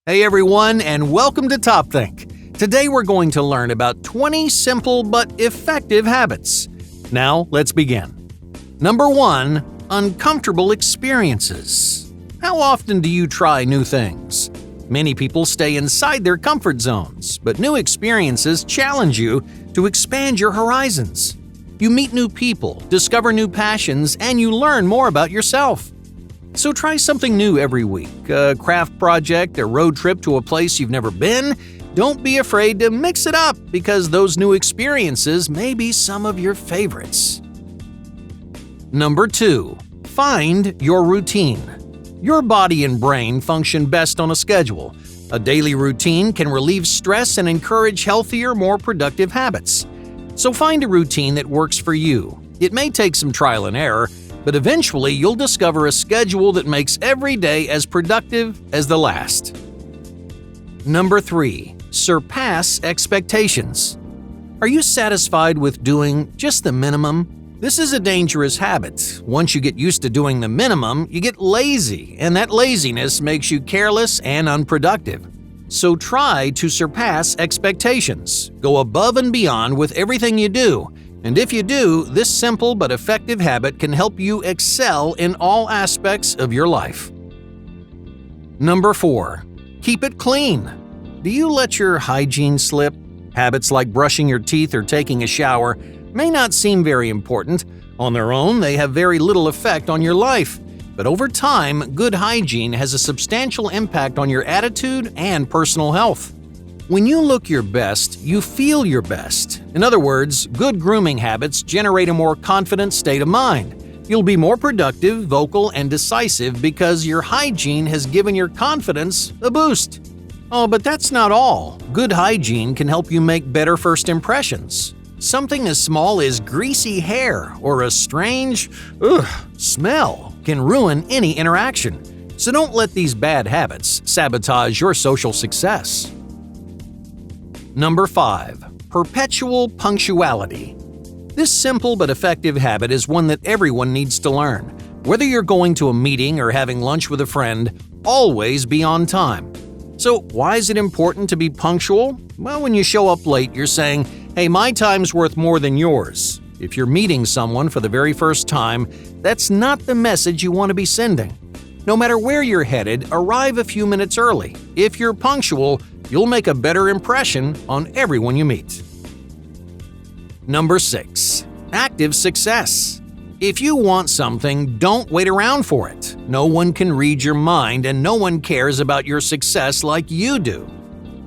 Hey everyone, and welcome to Top Think. Today we're going to learn about 20 simple but effective habits. Now, let's begin. Number 1. Uncomfortable experiences. How often do you try new things? Many people stay inside their comfort zones, but new experiences challenge you to expand your horizons. You meet new people, discover new passions, and you learn more about yourself. So try something new every week, a craft project, a road trip to a place you've never been. Don't be afraid to mix it up because those new experiences may be some of your favorites. Number 2. Find your routine. Your body and brain function best on a schedule. A daily routine can relieve stress and encourage healthier, more productive habits. So find a routine that works for you. It may take some trial and error, but eventually you'll discover a schedule that makes every day as productive as the last. Number 3. Surpass expectations. Are you satisfied with doing just the minimum? This is a dangerous habit. Once you get used to doing the minimum, you get lazy, and that laziness makes you careless and unproductive. So try to surpass expectations. Go above and beyond with everything you do. And if you do, this simple but effective habit can help you excel in all aspects of your life. Number 4. Keep it clean. Do you let your hygiene slip? Habits like brushing your teeth or taking a shower may not seem very important. On their own, they have very little effect on your life. But over time, good hygiene has a substantial impact on your attitude and personal health. When you look your best, you feel your best. In other words, good grooming habits generate a more confident state of mind. You'll be more productive, vocal, and decisive because your hygiene has given your confidence a boost. Oh, but that's not all. Good hygiene can help you make better first impressions. Something as small as greasy hair or a strange, smell can ruin any interaction. So don't let these bad habits sabotage your social success. Number 5. Perpetual punctuality. This simple but effective habit is one that everyone needs to learn. Whether you're going to a meeting or having lunch with a friend, always be on time. So why is it important to be punctual? Well, when you show up late, you're saying, hey, my time's worth more than yours. If you're meeting someone for the very first time, that's not the message you want to be sending. No matter where you're headed, arrive a few minutes early. If you're punctual, you'll make a better impression on everyone you meet. Number 6. Active success. If you want something, don't wait around for it. No one can read your mind and no one cares about your success like you do.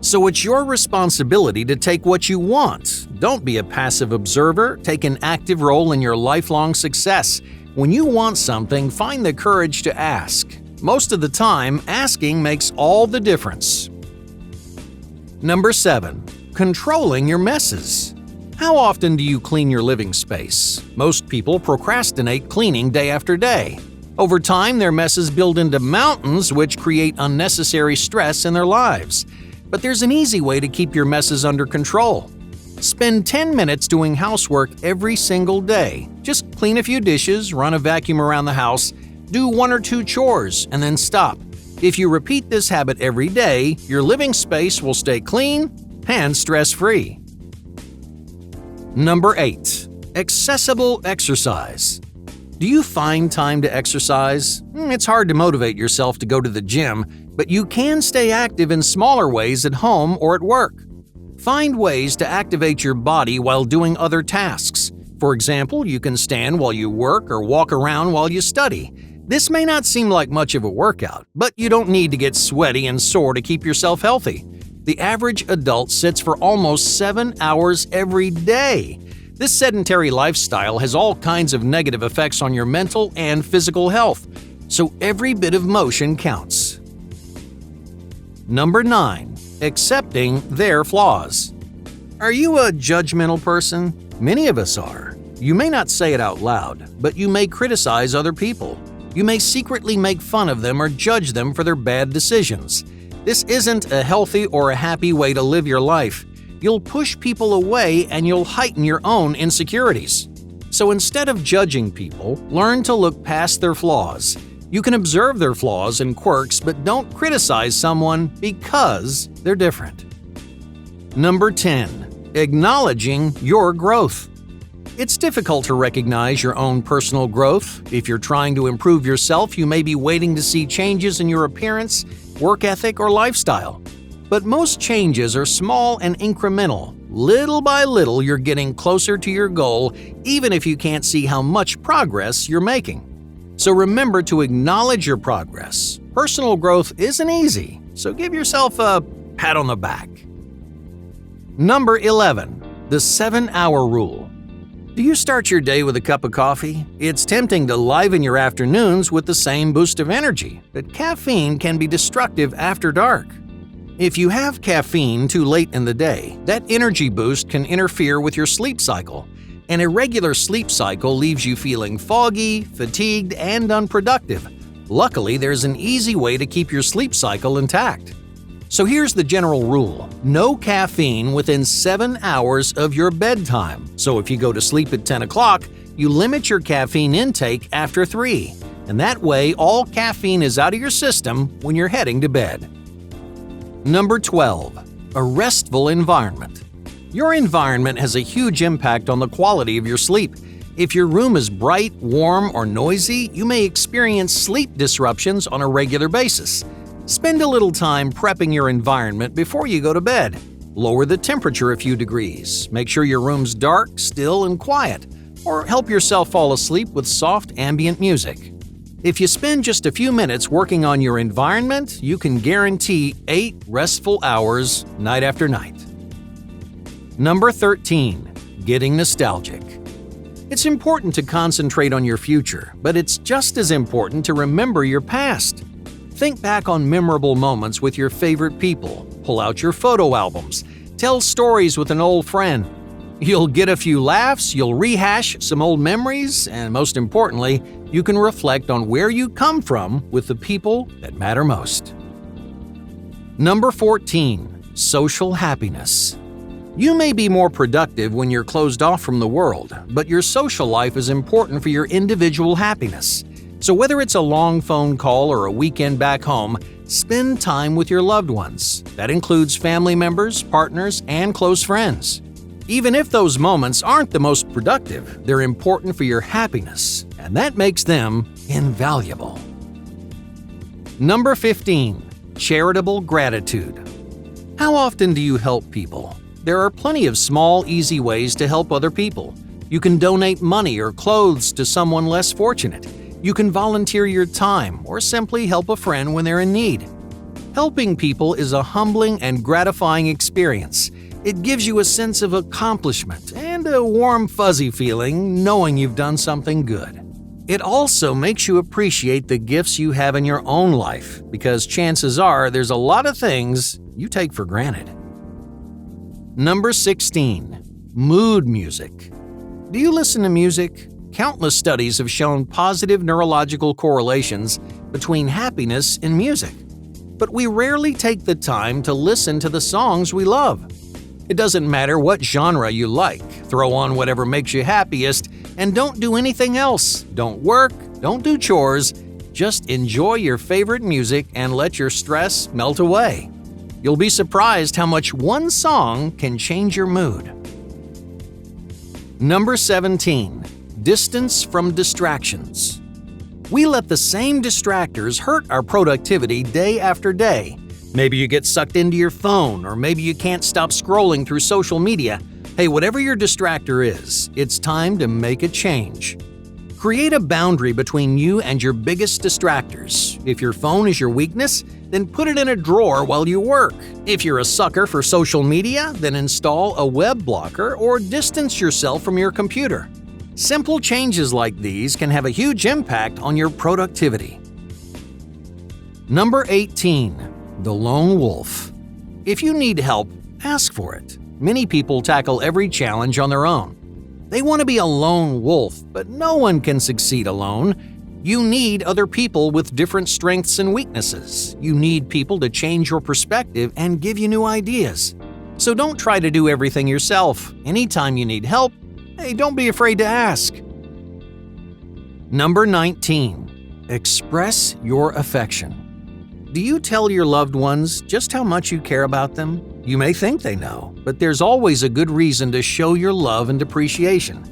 So it's your responsibility to take what you want. Don't be a passive observer. Take an active role in your lifelong success. When you want something, find the courage to ask. Most of the time, asking makes all the difference. Number 7. Controlling your messes. How often do you clean your living space? Most people procrastinate cleaning day after day. Over time, their messes build into mountains which create unnecessary stress in their lives. But there's an easy way to keep your messes under control. Spend 10 minutes doing housework every single day. Just clean a few dishes, run a vacuum around the house, do 1 or 2 chores, and then stop. If you repeat this habit every day, your living space will stay clean and stress-free. Number 8. Accessible exercise. Do you find time to exercise? It's hard to motivate yourself to go to the gym, but you can stay active in smaller ways at home or at work. Find ways to activate your body while doing other tasks. For example, you can stand while you work or walk around while you study. This may not seem like much of a workout, but you don't need to get sweaty and sore to keep yourself healthy. The average adult sits for almost 7 hours every day. This sedentary lifestyle has all kinds of negative effects on your mental and physical health, so every bit of motion counts. Number 9. Accepting their flaws. Are you a judgmental person? Many of us are. You may not say it out loud, but you may criticize other people. You may secretly make fun of them or judge them for their bad decisions. This isn't a healthy or a happy way to live your life. You'll push people away and you'll heighten your own insecurities. So instead of judging people, learn to look past their flaws. You can observe their flaws and quirks, but don't criticize someone because they're different. Number 10. Acknowledging your growth. It's difficult to recognize your own personal growth. If you're trying to improve yourself, you may be waiting to see changes in your appearance, work ethic, or lifestyle. But most changes are small and incremental. Little by little, you're getting closer to your goal, even if you can't see how much progress you're making. So remember to acknowledge your progress. Personal growth isn't easy, so give yourself a pat on the back. Number 11. The 7-hour rule. Do you start your day with a cup of coffee? It's tempting to liven your afternoons with the same boost of energy, but caffeine can be destructive after dark. If you have caffeine too late in the day, that energy boost can interfere with your sleep cycle. An irregular sleep cycle leaves you feeling foggy, fatigued, and unproductive. Luckily, there's an easy way to keep your sleep cycle intact. So here's the general rule: no caffeine within 7 hours of your bedtime. So if you go to sleep at 10 o'clock, you limit your caffeine intake after 3. And that way, all caffeine is out of your system when you're heading to bed. Number 12. A restful environment. Your environment has a huge impact on the quality of your sleep. If your room is bright, warm, or noisy, you may experience sleep disruptions on a regular basis. Spend a little time prepping your environment before you go to bed. Lower the temperature a few degrees. Make sure your room's dark, still, and quiet. Or help yourself fall asleep with soft ambient music. If you spend just a few minutes working on your environment, you can guarantee 8 restful hours night after night. Number 13. Getting nostalgic. It's important to concentrate on your future, but it's just as important to remember your past. Think back on memorable moments with your favorite people. Pull out your photo albums. Tell stories with an old friend. You'll get a few laughs, you'll rehash some old memories, and most importantly, you can reflect on where you come from with the people that matter most. Number 14. Social happiness. You may be more productive when you're closed off from the world, but your social life is important for your individual happiness. So whether it's a long phone call or a weekend back home, spend time with your loved ones. That includes family members, partners, and close friends. Even if those moments aren't the most productive, they're important for your happiness, and that makes them invaluable. Number 15. Charitable gratitude. How often do you help people? There are plenty of small, easy ways to help other people. You can donate money or clothes to someone less fortunate. You can volunteer your time or simply help a friend when they're in need. Helping people is a humbling and gratifying experience. It gives you a sense of accomplishment and a warm, fuzzy feeling knowing you've done something good. It also makes you appreciate the gifts you have in your own life, because chances are there's a lot of things you take for granted. Number 16. Mood music. Do you listen to music? Countless studies have shown positive neurological correlations between happiness and music. But we rarely take the time to listen to the songs we love. It doesn't matter what genre you like, throw on whatever makes you happiest, and don't do anything else. Don't work, don't do chores, just enjoy your favorite music and let your stress melt away. You'll be surprised how much one song can change your mood. Number 17. Distance from distractions. We let the same distractors hurt our productivity day after day. Maybe you get sucked into your phone, or maybe you can't stop scrolling through social media. Hey, whatever your distractor is, it's time to make a change. Create a boundary between you and your biggest distractors. If your phone is your weakness, then put it in a drawer while you work. If you're a sucker for social media, then install a web blocker or distance yourself from your computer. Simple changes like these can have a huge impact on your productivity. Number 18. The lone wolf. If you need help, ask for it. Many people tackle every challenge on their own. They want to be a lone wolf, but no one can succeed alone. You need other people with different strengths and weaknesses. You need people to change your perspective and give you new ideas. So don't try to do everything yourself. Anytime you need help, hey, don't be afraid to ask. Number 19. Express your affection. Do you tell your loved ones just how much you care about them? You may think they know, but there's always a good reason to show your love and appreciation.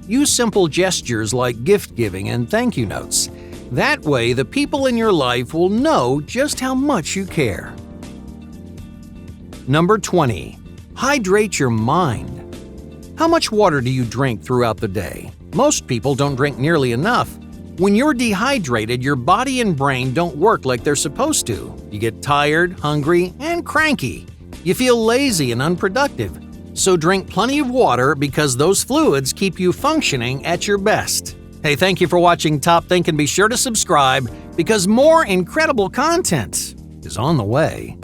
Use simple gestures like gift giving and thank you notes. That way, the people in your life will know just how much you care. Number 20. Hydrate your mind. How much water do you drink throughout the day? Most people don't drink nearly enough. When you're dehydrated, your body and brain don't work like they're supposed to. You get tired, hungry, and cranky. You feel lazy and unproductive. So drink plenty of water because those fluids keep you functioning at your best. Hey, thank you for watching Top Think and be sure to subscribe because more incredible content is on the way.